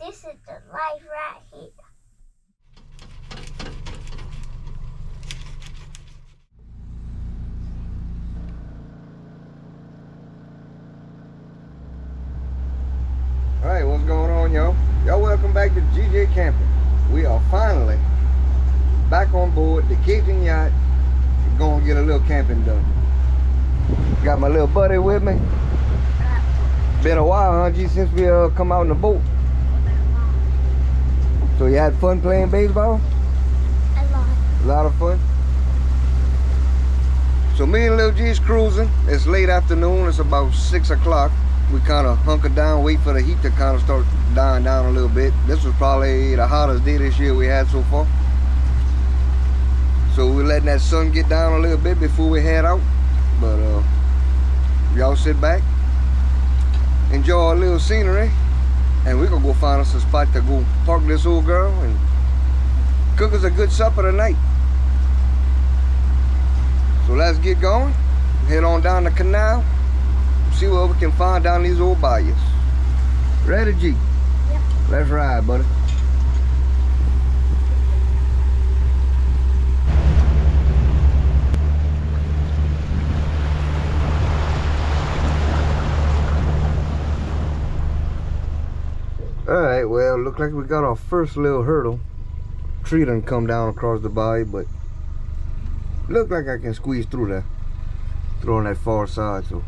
This is the life right here. Alright, what's going on, y'all? Y'all welcome back to Gjcamping. We are finally back on board the Cajun yacht. We're gonna get a little camping done. Got my little buddy with me. Been a while, huh, G, since we come out in the boat. So you had fun playing baseball? A lot. A lot of fun. So me and Lil G's cruising. It's late afternoon. It's about 6 o'clock. We kind of hunkered down, wait for the heat to kind of start dying down a little bit. This was probably the hottest day this year we had so far. So we're letting that sun get down a little bit before we head out. But y'all sit back, enjoy a little scenery, and we're gonna go find us a spot to go park this old girl and cook us a good supper tonight. So let's get going. Head on down the canal. See what we can find down these old bayous. Ready, G? Yep. Let's ride, buddy. Alright, well, look like we got our first little hurdle. Tree done come down across the bayou, but look like I can squeeze through there. Through on that far side, so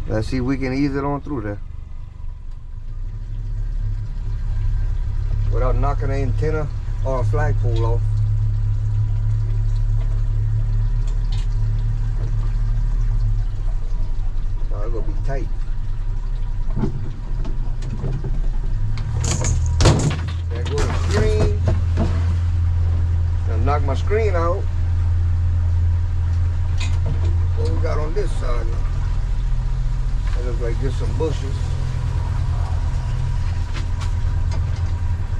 let's see if we can ease it on through there without knocking the antenna or a flagpole off. Oh, it's gonna be tight. There goes the screen. Gonna knock my screen out. What we got on this side now? It looks like just some bushes.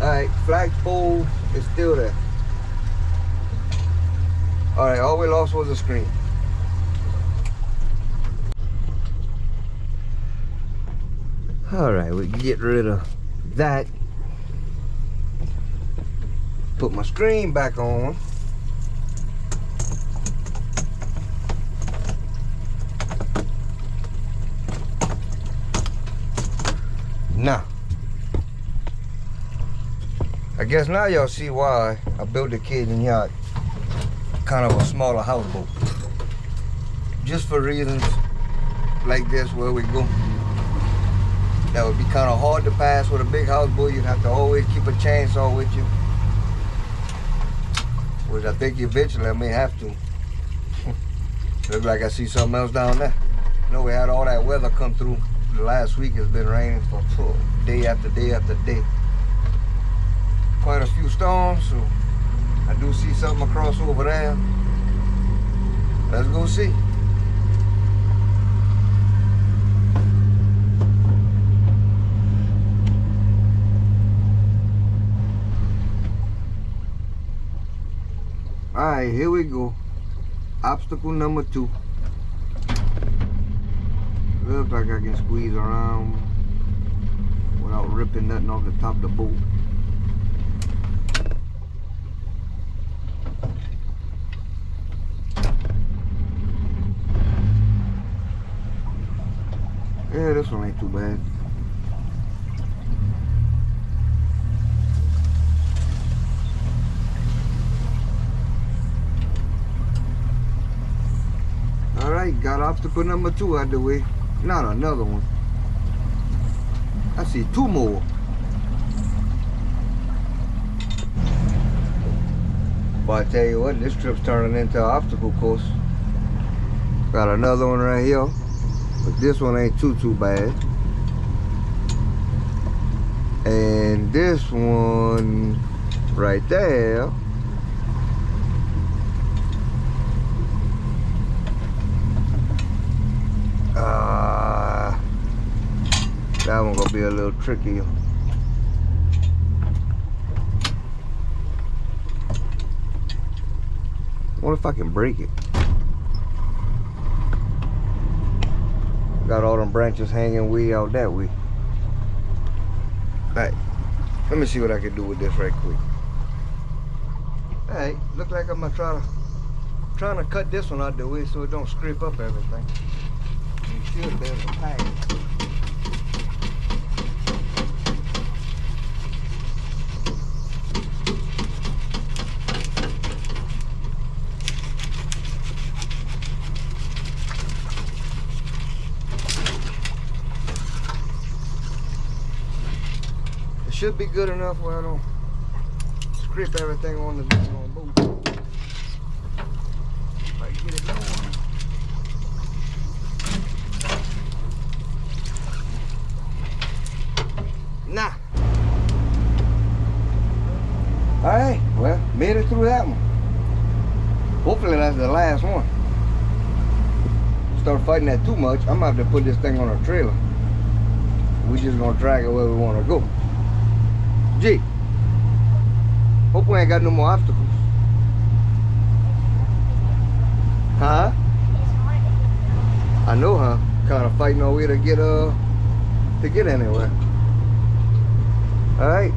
Alright, flagpole is still there. Alright, all we lost was the screen. Alright, we get rid of that. Put my screen back on. Now, I guess now y'all see why I built the Cajun yacht, kind of a smaller houseboat. Just for reasons like this, where we go. That would be kind of hard to pass with a big houseboat. You'd have to always keep a chainsaw with you, which I think eventually I may have to. Looks like I see something else down there. You know, we had all that weather come through. The last week has been raining for day after day after day. Quite a few storms, so I do see something across over there. Let's go see. Alright, here we go. Obstacle number 2. Looks like I can squeeze around without ripping nothing off the top of the boat. Yeah, this one ain't too bad. Alright, got obstacle number 2 out the way. Not another one. I see 2 more. But I tell you what, this trip's turning into an obstacle course. Got another one right here. But this one ain't too bad. And this one right there. That one gonna be a little tricky. What if I can break it? Got all them branches hanging way out that way. Right. Let me see what I can do with this right quick. Alright, look like I'm gonna trying to cut this one out the way so it don't scrape up everything. Make sure there's a pack. It should be good enough where I don't scrape everything on the boat. If I get it lower. Nah. Alright, well, made it through that one. Hopefully that's the last one. Start fighting that too much, I'm gonna have to put this thing on a trailer. We just gonna drag it where we wanna go. G, hope we ain't got no more obstacles. Huh? I know, huh? Kind of fighting our way to get anywhere. All right.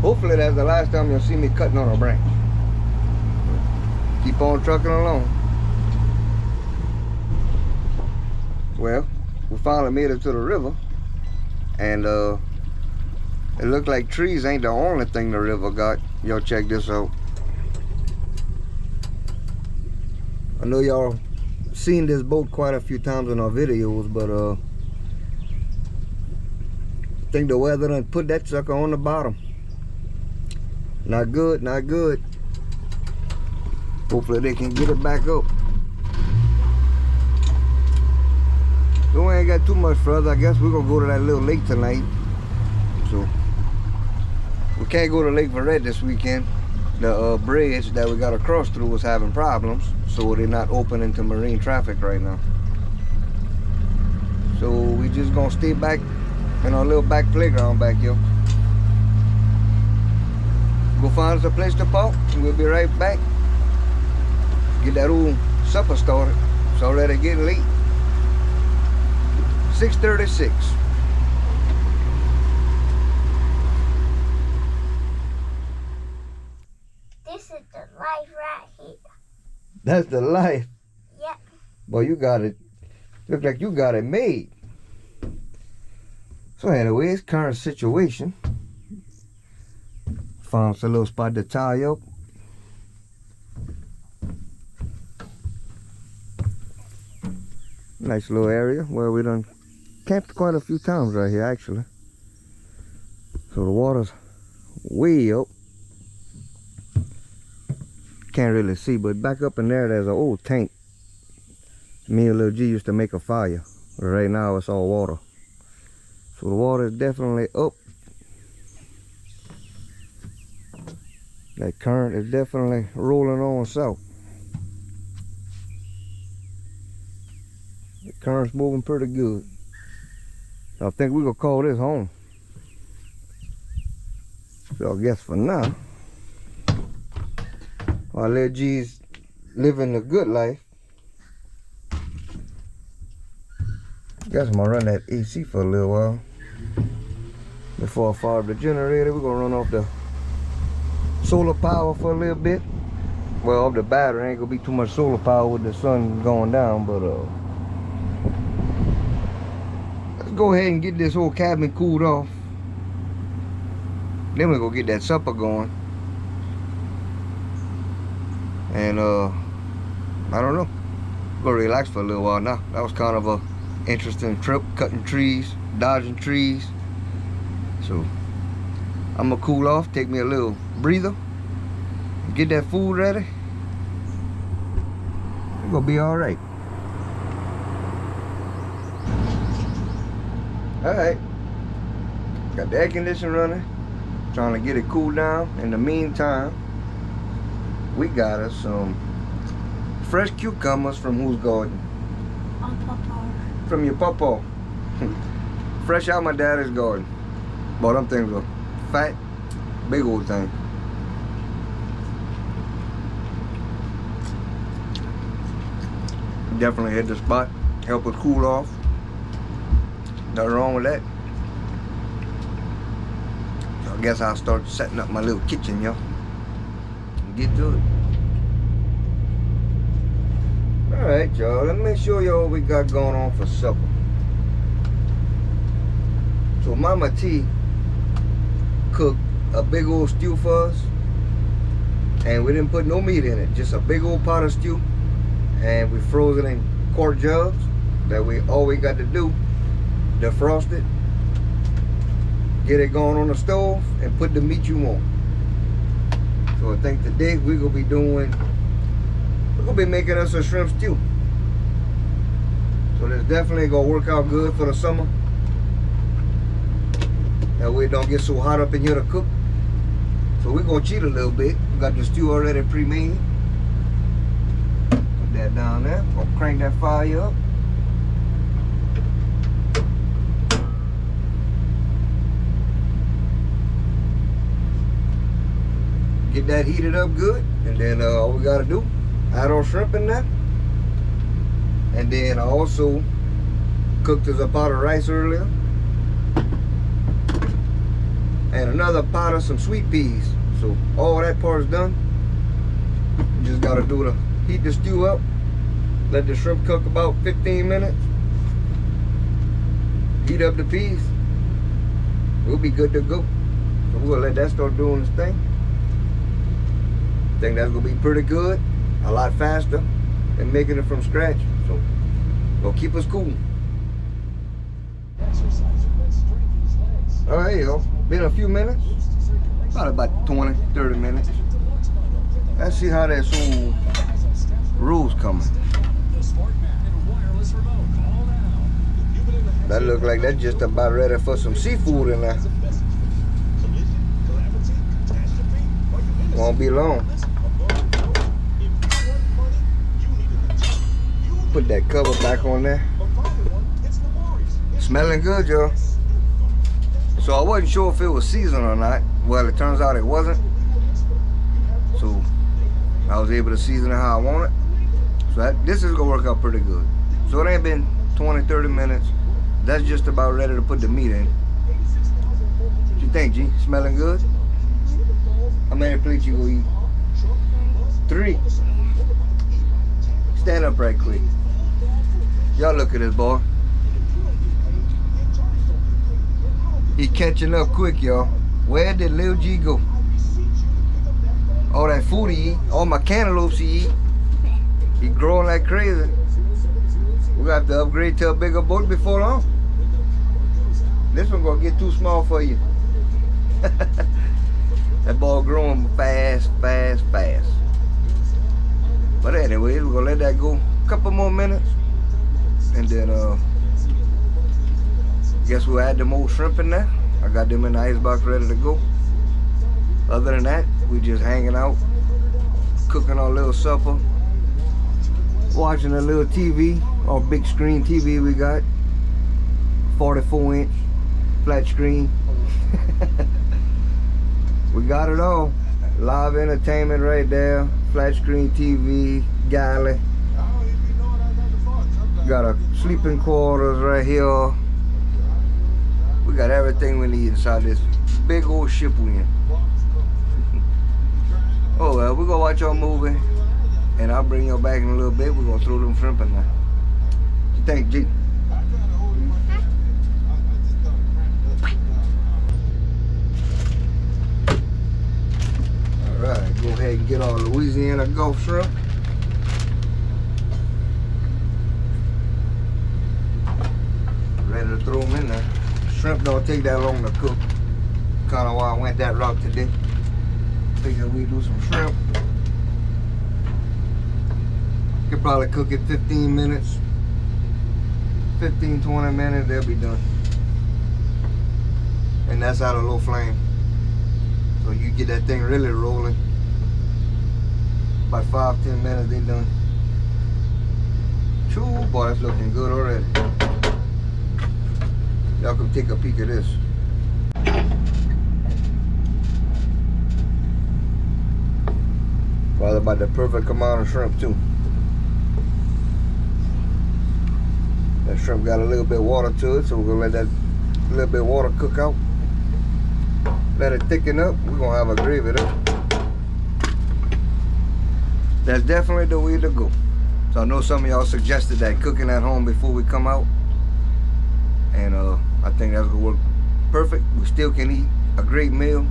Hopefully that's the last time you'll see me cutting on a branch. Keep on trucking along. Well, we finally made it to the river, and it looked like trees ain't the only thing the river got. Y'all check this out. I know y'all seen this boat quite a few times in our videos, but I think the weather done put that sucker on the bottom. Not good, not good. Hopefully they can get it back up. So we ain't got too much further. I guess we're gonna go to that little lake tonight. So we can't go to Lake Verret this weekend. The bridge that we got to cross through was having problems, so they're not opening to marine traffic right now. So we just gonna stay back in our little back playground back here. Go find us a place to park, and we'll be right back. Get that old supper started. It's already getting late. 6:36. This is the life right here. That's the life. Yep. Boy, you got it. Look like you got it made. So anyways, current situation. Found us a little spot to tie up. Nice little area where we done camped quite a few times right here actually. So the water's way up. Can't really see, but back up in there there's an old tank. Me and Lil G used to make a fire, but right now it's all water. So the water is definitely up. That current is definitely rolling on south. The current's moving pretty good. I think we're gonna call this home. So I guess for now, while Lil G's living a good life, guess I'm gonna run that AC for a little while. Before I fire up the generator, we're gonna run off the solar power for a little bit. Well, off the battery, ain't gonna be too much solar power with the sun going down, but let's go ahead and get this whole cabin cooled off. Then we're gonna get that supper going. And I don't know, go relax for a little while now. That was kind of a interesting trip, cutting trees, dodging trees. So I'm gonna cool off, take me a little breather, get that food ready. It's gonna be all right. All right, got the air conditioner running, trying to get it cooled down. In the meantime, we got us some fresh cucumbers from whose garden? From your papa. Fresh out my daddy's garden. Boy, them things are fat, big old thing. Definitely hit the spot, help us cool off. Nothing wrong with that. I guess I'll start setting up my little kitchen, y'all. Get to it. Alright, y'all. Let me show y'all what we got going on for supper. So Mama T cooked a big old stew for us. And we didn't put no meat in it. Just a big old pot of stew. And we froze it in quart jugs. That we all we got to do, defrost it, get it going on the stove, and put the meat you want. So I think today we're gonna be making us a shrimp stew. So this definitely gonna work out good for the summer. That way it don't get so hot up in here to cook. So we're gonna cheat a little bit. We got the stew already pre-made. Put that down there. Gonna crank that fire up. Get that heated up good, and then all we gotta do, add our shrimp in that. And then I also cooked us a pot of rice earlier, and another pot of some sweet peas. So all that part is done. You just gotta do the heat the stew up, let the shrimp cook about 15 minutes, heat up the peas. We'll be good to go. So we'll let that start doing its thing. I think that's gonna be pretty good, a lot faster than making it from scratch. So gonna keep us cool. All right, y'all. Been a few minutes, probably about 20, 30 minutes. Let's see how that whole roll's coming. That look like that's just about ready for some seafood in there. Won't be long. Put that cover back on there. Smelling good, y'all. So I wasn't sure if it was seasoned or not. Well, it turns out it wasn't. So I was able to season it how I want it. So this is gonna work out pretty good. So it ain't been 20, 30 minutes. That's just about ready to put the meat in. What you think, G? Smelling good? How many plates you gonna eat? 3. Stand up right quick. Y'all look at this boy. He catching up quick, y'all. Where did Lil G go? All that food he eat, all my cantaloupes he eat. He growing like crazy. We got to upgrade to a bigger boat before long. This one gonna get too small for you. That ball growing fast, fast, fast. But anyway, we're gonna let that go a couple more minutes. And then guess we'll add them old shrimp in there. I got them in the icebox ready to go. Other than that, we just hanging out, cooking our little supper, watching a little TV, our big screen TV we got, 44-inch flat screen. We got it all. Live entertainment right there, flat screen TV, galley. Got a sleeping quarters right here. We got everything we need inside this big old ship we in. Oh well, we're gonna watch our movie, and I'll bring y'all back in a little bit. We're gonna throw them shrimp in there. What you think, G? Alright, go ahead and get our Louisiana Gulf shrimp. Ready to throw them in there. Shrimp don't take that long to cook. Kinda why I went that route today. Figured we'd do some shrimp. Could probably cook it 15 minutes. 15, 20 minutes, they'll be done. And that's out of low flame. So you get that thing really rolling. About 5, 10 minutes, they done. Choo, boy, that's looking good already. Y'all come take a peek at this. Probably about the perfect amount of shrimp too. That shrimp got a little bit of water to it, so we're gonna let that little bit of water cook out. let it thicken up. We're gonna have a gravy though. That's definitely the way to go. So I know some of y'all suggested that cooking at home before we come out. And I think that's gonna work perfect. We still can eat a great meal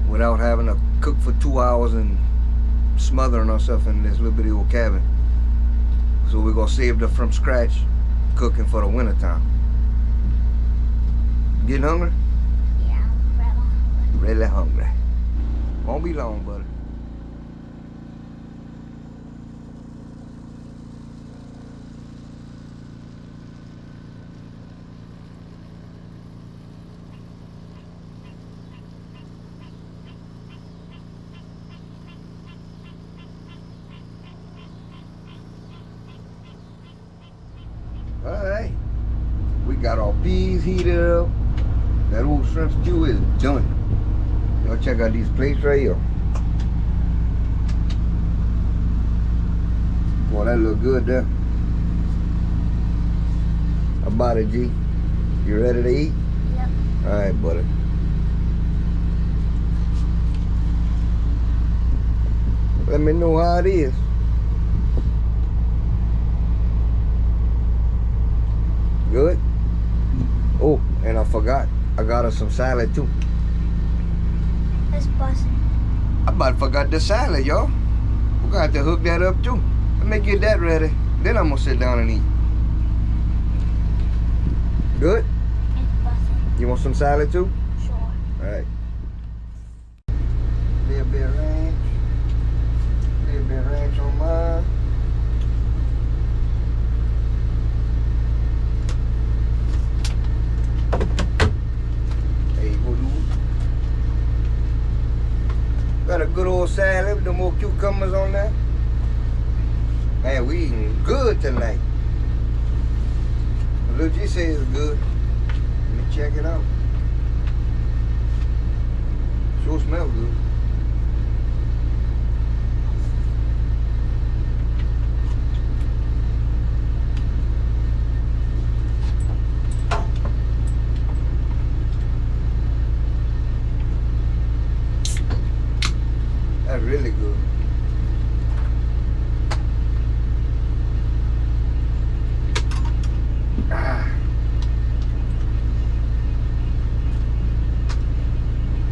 without having to cook for 2 hours and smothering ourselves in this little bitty old cabin. So we're gonna save the from scratch cooking for the winter time. Getting hungry? Yeah, I'm Really hungry. Won't be long, buddy. Alright, we got our peas heated up. That old shrimp stew is done. Y'all check out these plates right here. Boy, that look good there. How about it, G? You ready to eat? Yep. Alright, buddy. Let me know how it is. Good? Oh, and I forgot. I got her some salad too. Let's bust it. I about forgot the salad, y'all. We're gonna have to hook that up too. Let me get that ready. Then I'm gonna sit down and eat. Good? Let's bust it. You want some salad too? Sure. Alright. Little bit of ranch. Little bit of ranch on mine. Got a good old salad with the more cucumbers on there. Man, we eating good tonight. Lil G says it's good. Let me check it out. Sure smells good. That's really good.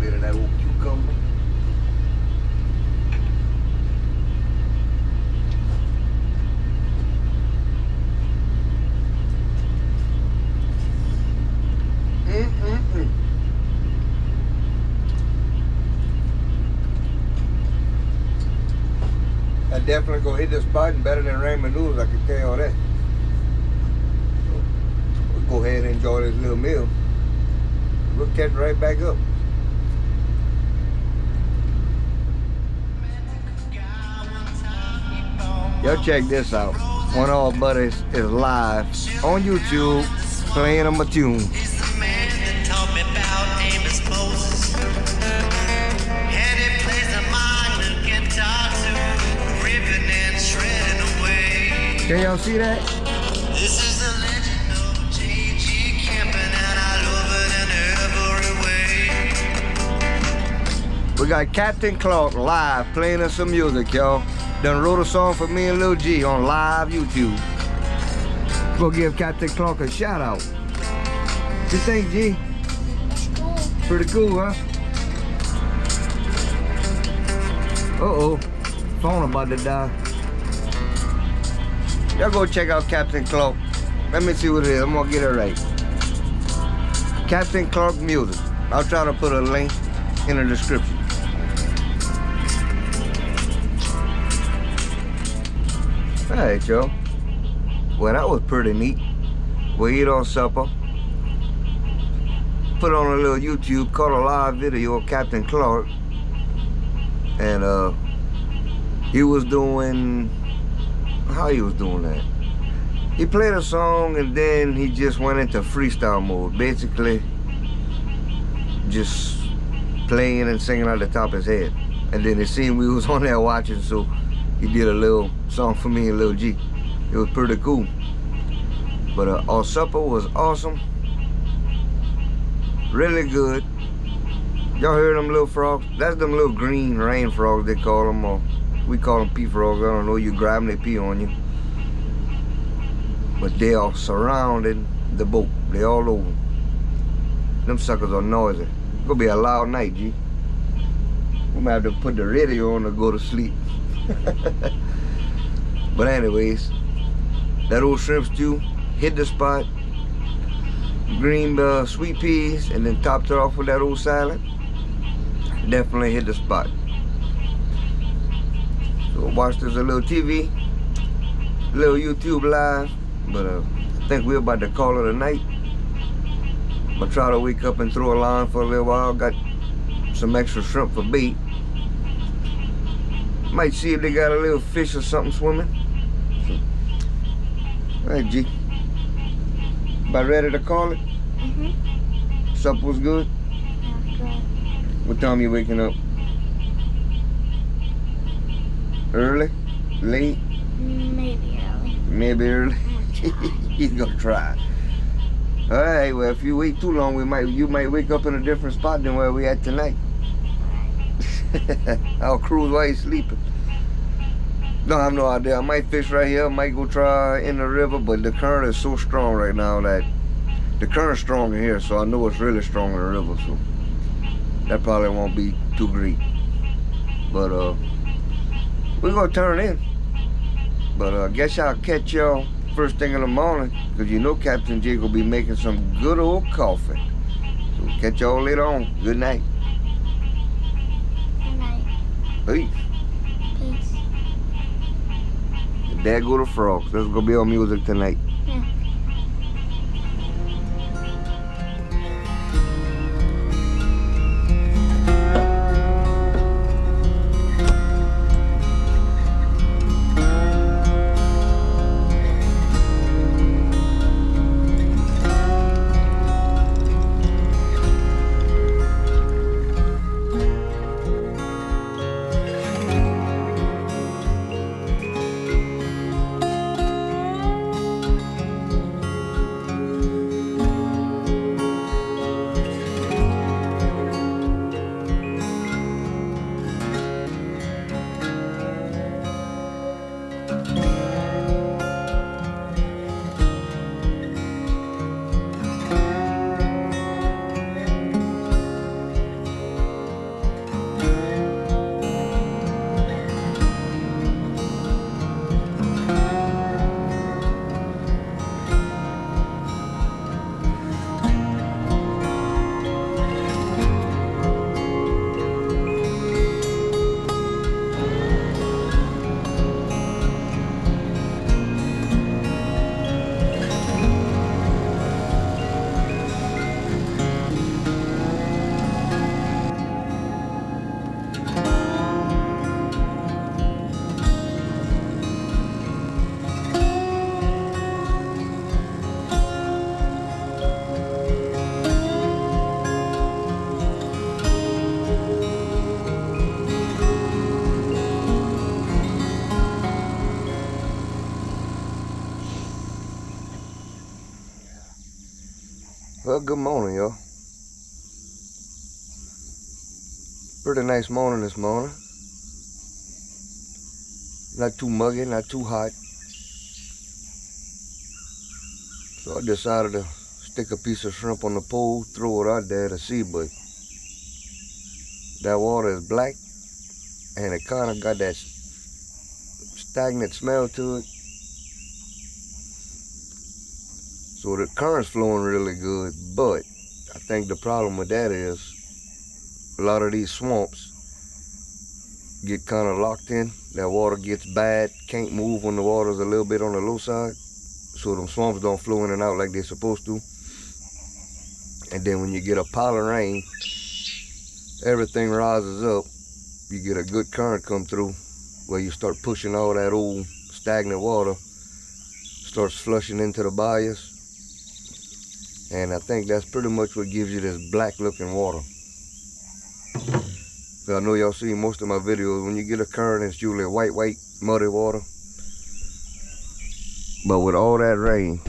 Bit of that old cucumber. I definitely gonna hit this spot and better than ramen noodles, I can tell you all that. So, we'll go ahead and enjoy this little meal. We'll catch right back up. Y'all check this out. One of our buddies is live on YouTube playing him a tune. Can y'all see that? This is the legend of Gjcamping, and I love it in every way. We got Captain Clark live playing us some music, y'all. Done wrote a song for me and Lil G on live YouTube. We'll give Captain Clark a shout out. What you think, G? Cool. Pretty cool, huh? Uh-oh. Phone about to die. Y'all go check out Captain Clark. Let me see what it is. I'm gonna get it right. Captain Clark Music. I'll try to put a link in the description. Alright, y'all. Well, that was pretty neat. We eat our supper. Put on a little YouTube, caught a live video of Captain Clark. And he was doing, how he was doing that? He played a song and then he just went into freestyle mode. Basically, just playing and singing out the top of his head. And then it seemed we was on there watching, so he did a little song for me and Lil G. It was pretty cool. But our supper was awesome. Really good. Y'all heard them little frogs? That's them little green rain frogs they call them, or we call them pea frogs. I don't know, you grab them, they pee on you. But they are surrounding the boat. They all over. Them suckers are noisy. It's gonna be a loud night, G. We might have to put the radio on to go to sleep. But anyways, that old shrimp stew hit the spot. Green sweet peas, and then topped it off with that old salad. Definitely hit the spot. So watched this a little TV, little YouTube live, but I think we're about to call it a night. I'm gonna try to wake up and throw a line for a little while. Got some extra shrimp for bait. Might see if they got a little fish or something swimming. All right, G. About ready to call it? Mm-hmm. Supper was good? Yeah, good. What time you waking up? Early? Late? Maybe early. Maybe early? He's gonna try. Alright, well if you wait too long, you might wake up in a different spot than where we at tonight. I'll cruise while he's sleeping. Don't have no idea. I might fish right here, might go try in the river, but the current is so strong right now that the current's strong in here, so I know it's really strong in the river, so that probably won't be too great. But we're gonna turn in. But I guess I'll catch y'all first thing in the morning, because you know Captain J will be making some good old coffee. So catch y'all later on. Good night. Good night. Peace. Peace. There go the frogs. That's gonna be our music tonight. Yeah. Well, good morning, y'all. Pretty nice morning this morning. Not too muggy, not too hot. So I decided to stick a piece of shrimp on the pole, throw it out there to see, but that water is black and it kind of got that stagnant smell to it. So the current's flowing really good, but I think the problem with that is a lot of these swamps get kind of locked in. That water gets bad, can't move when the water's a little bit on the low side. So them swamps don't flow in and out like they're supposed to. And then when you get a pile of rain, everything rises up. You get a good current come through where you start pushing all that old stagnant water, starts flushing into the bayous. And I think that's pretty much what gives you this black looking water. So I know y'all see most of my videos, when you get a current, it's usually white, muddy water. But with all that rain,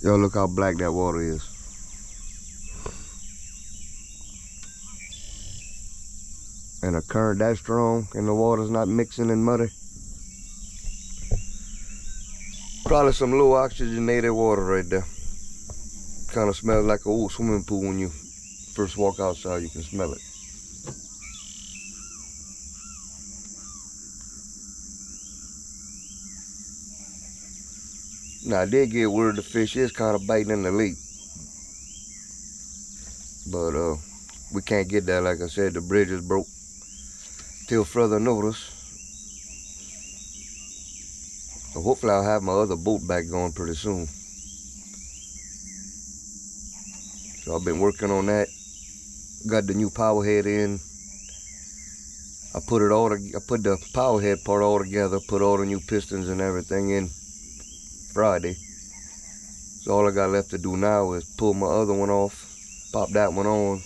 y'all look how black that water is. and a current that strong and the water's not mixing and muddy. Probably some low oxygenated water right there. Kind of smells like an old swimming pool when you first walk outside. You can smell it. Now I did get word the fish is kind of biting in the lake, but we can't get that. Like I said, the bridge is broke till further notice. So hopefully I'll have my other boat back going pretty soon. So I've been working on that. Got the new power head in. I put the power head part all together, put all the new pistons and everything in Friday. So all I got left to do now is pull my other one off, pop that one on,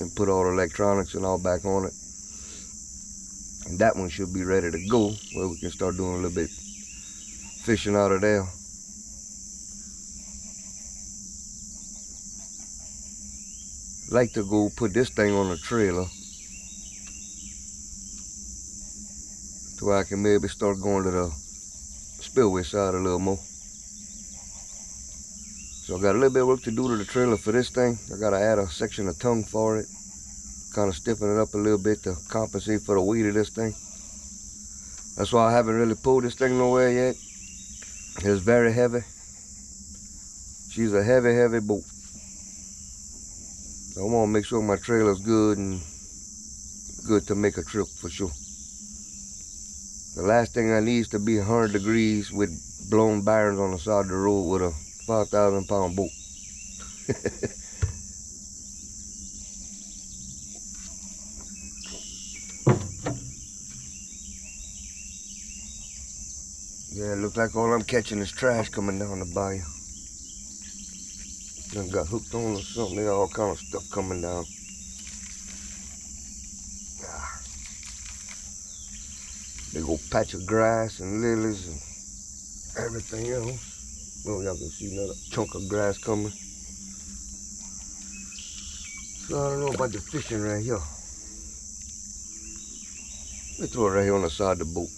and put all the electronics and all back on it. And that one should be ready to go, where we can start doing a little bit fishing out of there. Like to go put this thing on a trailer to where I can maybe start going to the spillway side a little more. So I got a little bit of work to do to the trailer for this thing. I gotta add a section of tongue for it, kind of stiffen it up a little bit to compensate for the weight of this thing. That's why I haven't really pulled this thing nowhere yet. It's very heavy. She's a heavy boat. So I want to make sure my trailer's good and good to make a trip for sure. The last thing I need is to be 100 degrees with blown bearings on the side of the road with a 5,000 pound boat. Yeah, it looks like all I'm catching is trash coming down the bayou. Done got hooked on or something. They got all kind of stuff coming down. Big old patch of grass and lilies and everything else. Oh, y'all can see another chunk of grass coming. So I don't know about the fishing right here. Let me throw it right here on the side of the boat.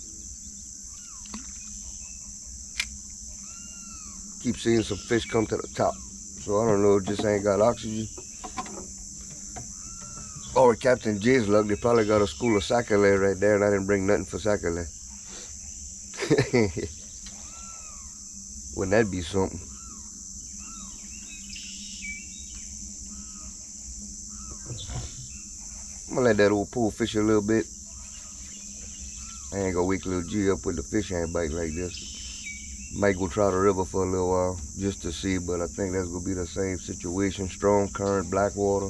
Keep seeing some fish come to the top. So I don't know, it just ain't got oxygen. Or Captain J's luck, they probably got a school of sacalay right there and I didn't bring nothing for sacalay. Wouldn't that be something? I'm gonna let that old pool fish a little bit. I ain't gonna wake little G up with the fish ain't biting like this. Might go try the river for a little while just to see, but I think that's gonna be the same situation. Strong current, black water.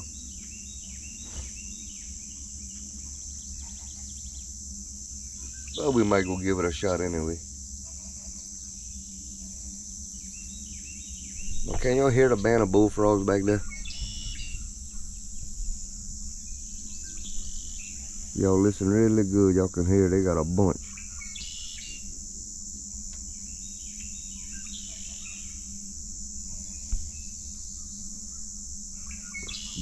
But we might go give it a shot anyway. Now, can y'all hear the band of bullfrogs back there? Y'all listen really good, y'all can hear they got a bunch.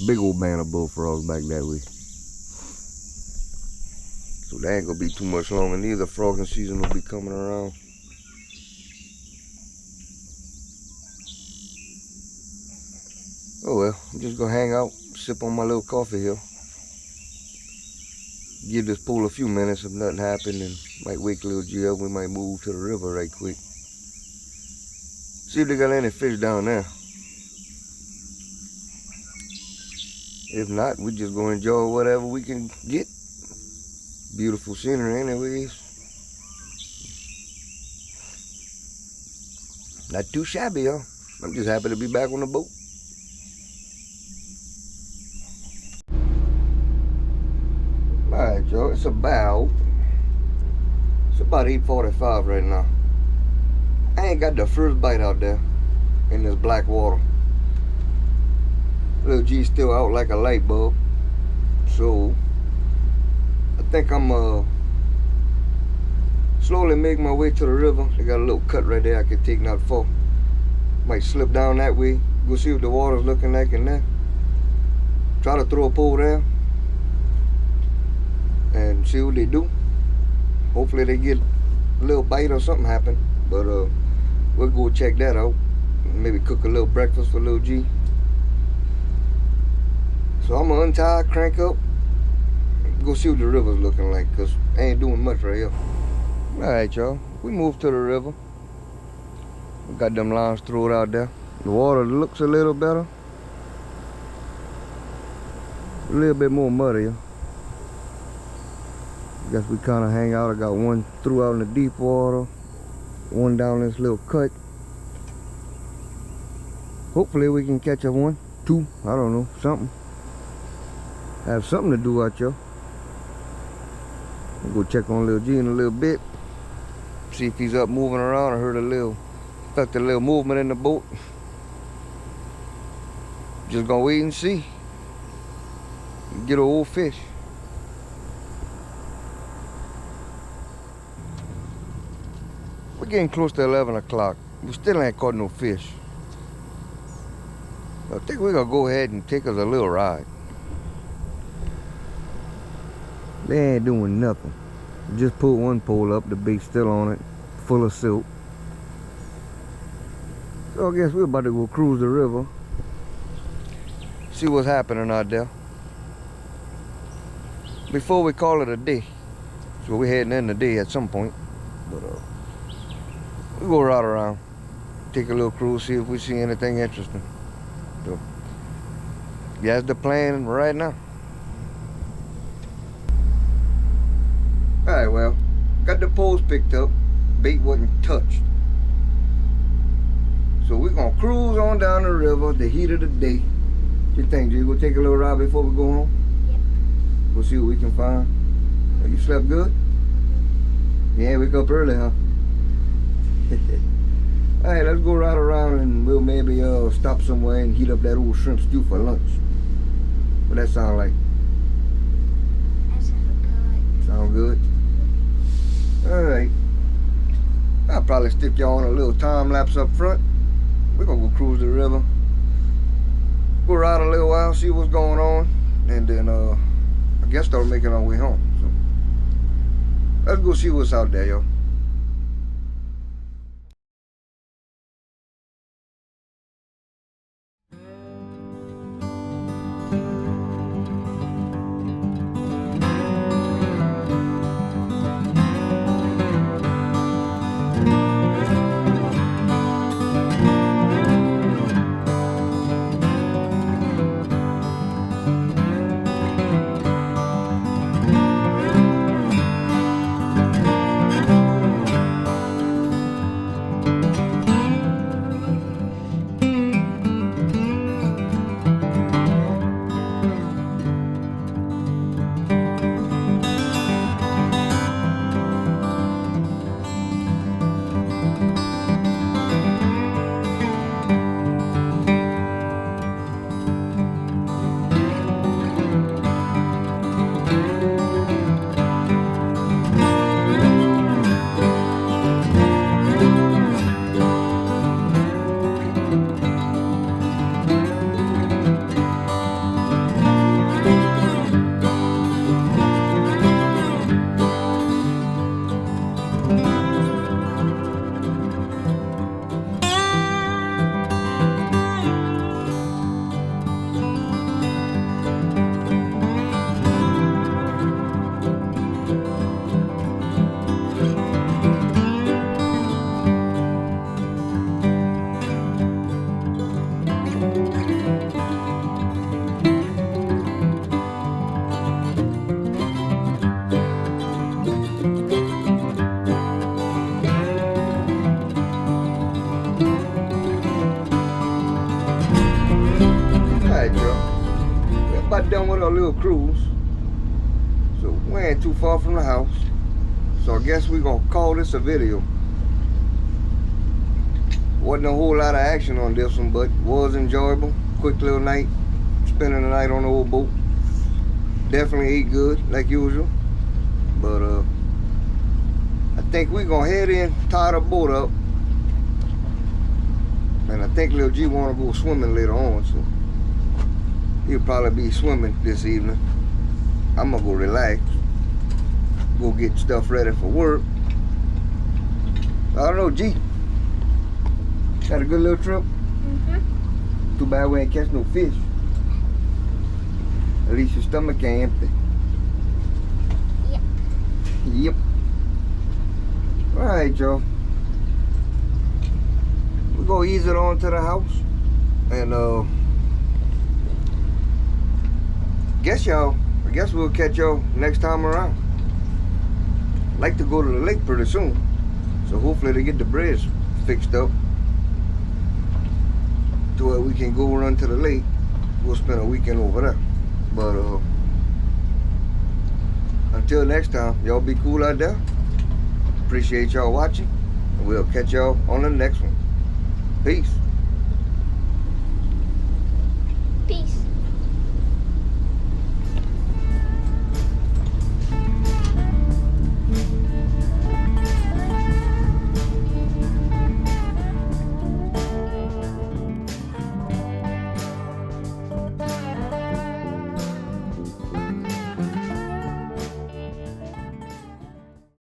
Big old band of bullfrogs back that way. So they ain't gonna be too much longer. Neither frogging season will be coming around. Oh well, I'm just gonna hang out, sip on my little coffee here. Give this pool a few minutes. If nothing happened, and might wake little G up. We might move to the river right quick. See if they got any fish down there. If not, we just gonna enjoy whatever we can get. Beautiful scenery anyways. Not too shabby, y'all. I'm just happy to be back on the boat. Alright, y'all, it's about 8:45 right now. I ain't got the first bite out there in this black water. Little G's still out like a light bulb. So I think I'm slowly make my way to the river. They got a little cut right there I can take not far. Might slip down that way. Go see what the water's looking like in there. Try to throw a pole there. and see what they do. Hopefully they get a little bite or something happen. But we'll go check that out. Maybe cook a little breakfast for little G. So I'm gonna untie, crank up, go see what the river's looking like, cause I ain't doing much right here. Alright, y'all. We moved to the river. We got them lines thrown out there. The water looks a little better. A little bit more muddy. Guess we kind of hang out. I got one through out in the deep water, one down this little cut. Hopefully we can catch a one, two, I don't know, something. Have something to do out here. We'll go check on little G in a little bit. See if he's up moving around. I heard felt a little movement in the boat. Just gonna wait and see. Get an old fish. We're getting close to 11 o'clock. We still ain't caught no fish. I think we're gonna go ahead and take us a little ride. They ain't doing nothing. Just put one pole up, the bait's still on it, full of silt. So I guess we're about to go cruise the river. See what's happening out there. Before we call it a day. So we're heading in the day at some point. But we'll go right around. Take a little cruise, see if we see anything interesting. So that's the plan right now. Alright, well, got the poles picked up. Bait wasn't touched. So we're gonna cruise on down the river, the heat of the day. What you think, G? We'll take a little ride before we go home? Yep. We'll see what we can find. Oh, you slept good? Yeah, wake up early, huh? Alright, let's go right around and we'll maybe stop somewhere and heat up that old shrimp stew for lunch. What that sound like? That sounds good. Sound good? Alright. I'll probably stick y'all on a little time lapse up front. We're gonna go cruise the river. Go ride a little while, see what's going on, and then I guess start making our way home. So let's go see what's out there, y'all. About done with our little cruise, so we ain't too far from the house, so I guess we're gonna call this a video. Wasn't a whole lot of action on this one, but was enjoyable. Quick little night, spending the night on the old boat. Definitely ate good like usual, but I think we're gonna head in, tie the boat up, and I think little G wanna go swimming later on, so he'll probably be swimming this evening. I'm gonna go relax. go get stuff ready for work. I don't know, G. Had a good little trip. Too bad we ain't catch no fish. At least your stomach ain't empty. Yep. Yep. Alright, y'all. We're gonna ease it on to the house. And I guess we'll catch y'all next time around. Like to go to the lake pretty soon. So hopefully they get the bridge fixed up to where we can go run to the lake. We'll spend a weekend over there. But until next time, y'all be cool out there. Appreciate y'all watching. And we'll catch y'all on the next one. Peace.